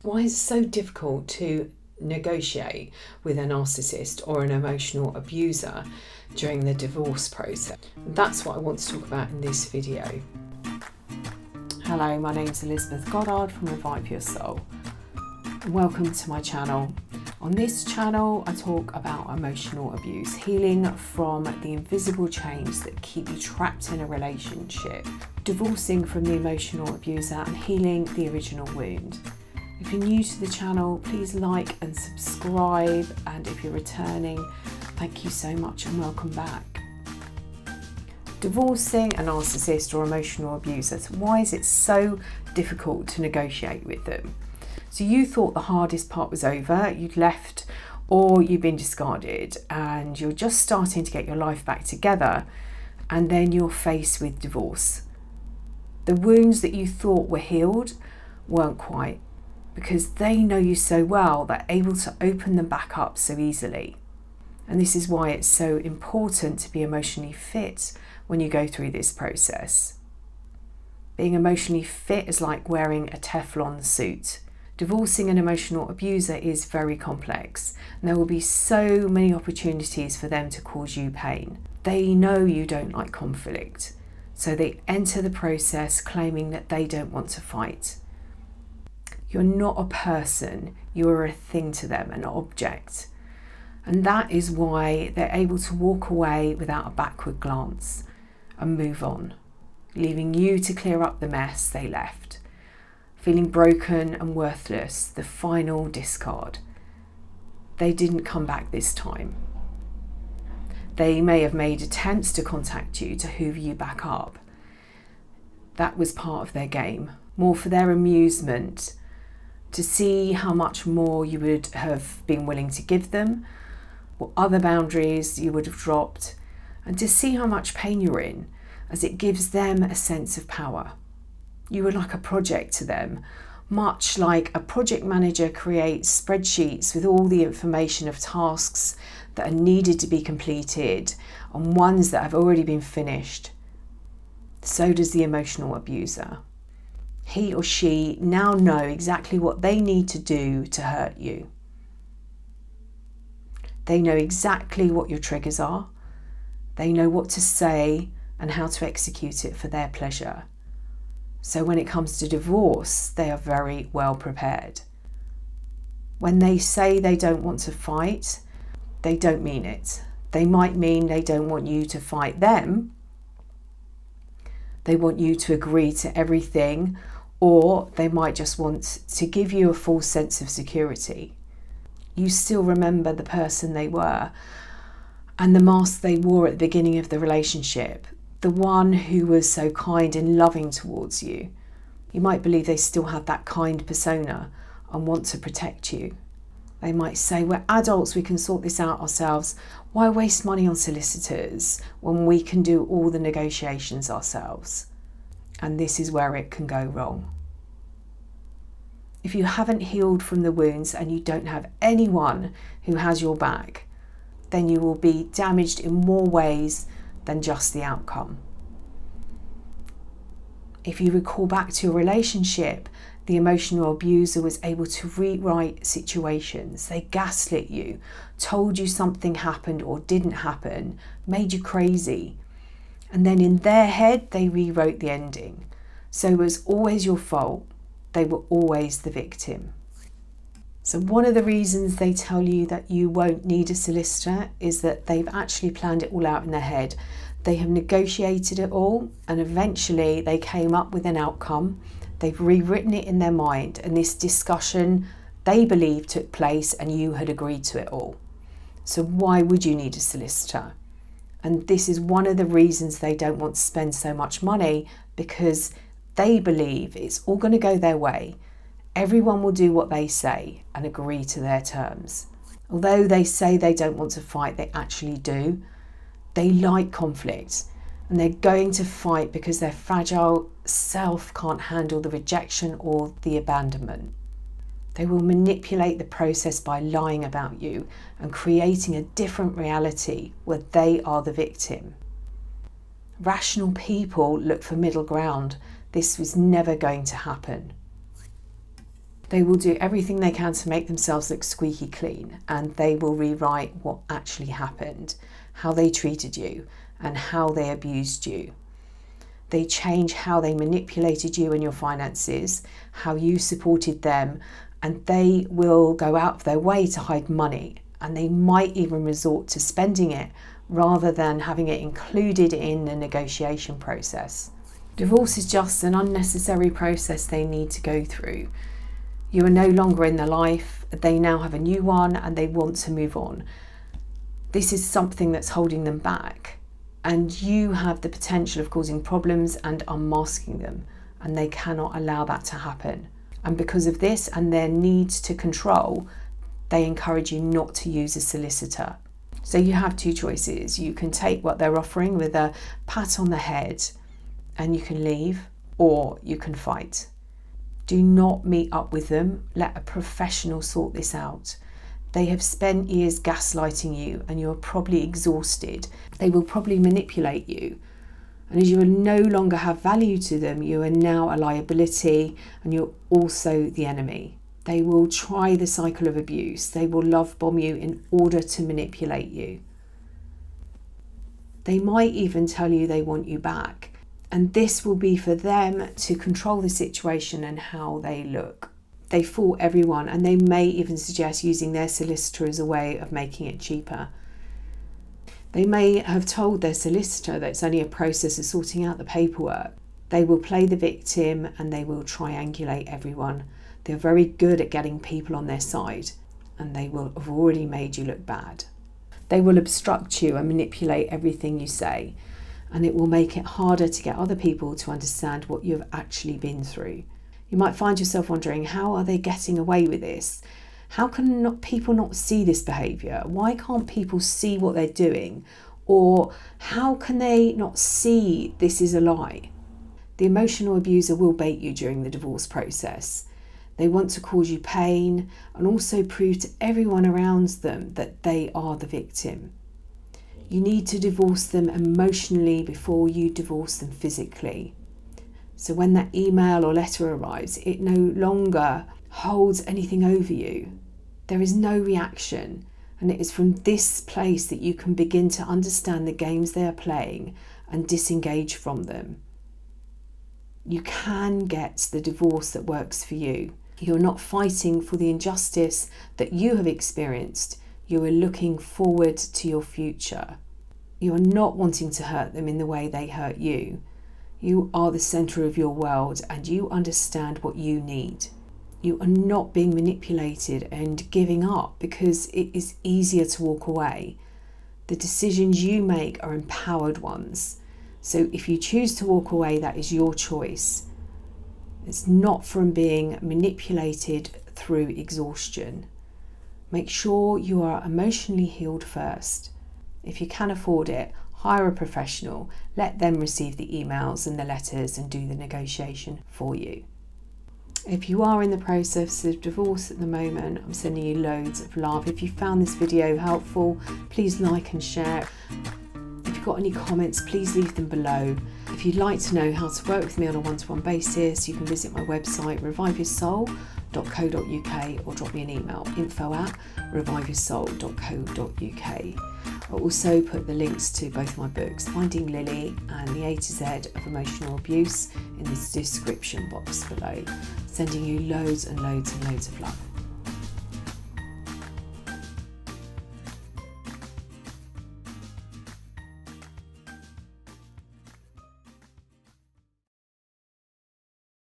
Why is it so difficult to negotiate with a narcissist or an emotional abuser during the divorce process? That's what I want to talk about in this video. Hello, my name is Elizabeth Goddard from Revive Your Soul. And welcome to my channel. On this channel, I talk about emotional abuse, healing from the invisible chains that keep you trapped in a relationship, divorcing from the emotional abuser and healing the original wound. If you're new to the channel, please like and subscribe, and if you're returning, thank you so much and welcome back. Divorcing a narcissist or emotional abuser, why is it so difficult to negotiate with them? So you thought the hardest part was over, you'd left or you've been discarded and you're just starting to get your life back together, and then you're faced with divorce. The wounds that you thought were healed weren't quite, because they know you so well, they're able to open them back up so easily. And this is why it's so important to be emotionally fit when you go through this process. Being emotionally fit is like wearing a Teflon suit. Divorcing an emotional abuser is very complex, and there will be so many opportunities for them to cause you pain. They know you don't like conflict, so they enter the process claiming that they don't want to fight. You're not a person, you're a thing to them, an object. And that is why they're able to walk away without a backward glance and move on, leaving you to clear up the mess they left. Feeling broken and worthless, the final discard. They didn't come back this time. They may have made attempts to contact you to hoover you back up. That was part of their game, more for their amusement, to see how much more you would have been willing to give them, what other boundaries you would have dropped, and to see how much pain you're in, as it gives them a sense of power. You were like a project to them, much like a project manager creates spreadsheets with all the information of tasks that are needed to be completed and ones that have already been finished. So does the emotional abuser. He or she now know exactly what they need to do to hurt you. They know exactly what your triggers are. They know what to say and how to execute it for their pleasure. So when it comes to divorce, they are very well prepared. When they say they don't want to fight, they don't mean it. They might mean they don't want you to fight them. They want you to agree to everything, or they might just want to give you a false sense of security. You still remember the person they were and the mask they wore at the beginning of the relationship, the one who was so kind and loving towards you. You might believe they still have that kind persona and want to protect you. They might say, we're adults, we can sort this out ourselves. Why waste money on solicitors when we can do all the negotiations ourselves? And this is where it can go wrong. If you haven't healed from the wounds and you don't have anyone who has your back, then you will be damaged in more ways than just the outcome. If you recall back to your relationship, the emotional abuser was able to rewrite situations. They gaslit you, told you something happened or didn't happen, made you crazy. And then in their head, they rewrote the ending. So it was always your fault. They were always the victim. So one of the reasons they tell you that you won't need a solicitor is that they've actually planned it all out in their head. They have negotiated it all, and eventually they came up with an outcome. They've rewritten it in their mind, and this discussion they believe took place and you had agreed to it all. So why would you need a solicitor? And this is one of the reasons they don't want to spend so much money, because they believe it's all going to go their way. Everyone will do what they say and agree to their terms. Although they say they don't want to fight, they actually do. They like conflict, and they're going to fight because their fragile self can't handle the rejection or the abandonment. They will manipulate the process by lying about you and creating a different reality where they are the victim. Rational people look for middle ground. This was never going to happen. They will do everything they can to make themselves look squeaky clean, and they will rewrite what actually happened, how they treated you and how they abused you. They change how they manipulated you and your finances, how you supported them, and they will go out of their way to hide money, and they might even resort to spending it rather than having it included in the negotiation process. Divorce is just an unnecessary process they need to go through. You are no longer in their life, they now have a new one and they want to move on. This is something that's holding them back, and you have the potential of causing problems and unmasking them, and they cannot allow that to happen. And because of this and their need to control, they encourage you not to use a solicitor. So you have two choices. You can take what they're offering with a pat on the head and you can leave, or you can fight. Do not meet up with them. Let a professional sort this out. They have spent years gaslighting you and you're probably exhausted. They will probably manipulate you. And as you will no longer have value to them, you are now a liability and you're also the enemy. They will try the cycle of abuse. They will love bomb you in order to manipulate you. They might even tell you they want you back. And this will be for them to control the situation and how they look. They fool everyone, and they may even suggest using their solicitor as a way of making it cheaper. They may have told their solicitor that it's only a process of sorting out the paperwork. They will play the victim and they will triangulate everyone. They're very good at getting people on their side, and they will have already made you look bad. They will obstruct you and manipulate everything you say, and it will make it harder to get other people to understand what you've actually been through. You might find yourself wondering, how are they getting away with this? How can people not see this behaviour? Why can't people see what they're doing? Or how can they not see this is a lie? The emotional abuser will bait you during the divorce process. They want to cause you pain and also prove to everyone around them that they are the victim. You need to divorce them emotionally before you divorce them physically. So when that email or letter arrives, it no longer holds anything over you. There is no reaction, and it is from this place that you can begin to understand the games they are playing and disengage from them. You can get the divorce that works for you. You're not fighting for the injustice that you have experienced. You are looking forward to your future. You are not wanting to hurt them in the way they hurt you. You are the centre of your world and you understand what you need. You are not being manipulated and giving up because it is easier to walk away. The decisions you make are empowered ones. So if you choose to walk away, that is your choice. It's not from being manipulated through exhaustion. Make sure you are emotionally healed first. If you can afford it, hire a professional. Let them receive the emails and the letters and do the negotiation for you. If you are in the process of divorce at the moment, I'm sending you loads of love. If you found this video helpful, please like and share. If you've got any comments, please leave them below. If you'd like to know how to work with me on a one-to-one basis, you can visit my website reviveyoursoul.co.uk or drop me an email, info@reviveyoursoul.co.uk. I'll also put the links to both my books, Finding Lily and The A to Z of Emotional Abuse, in the description box below. Sending you loads and loads and loads of love.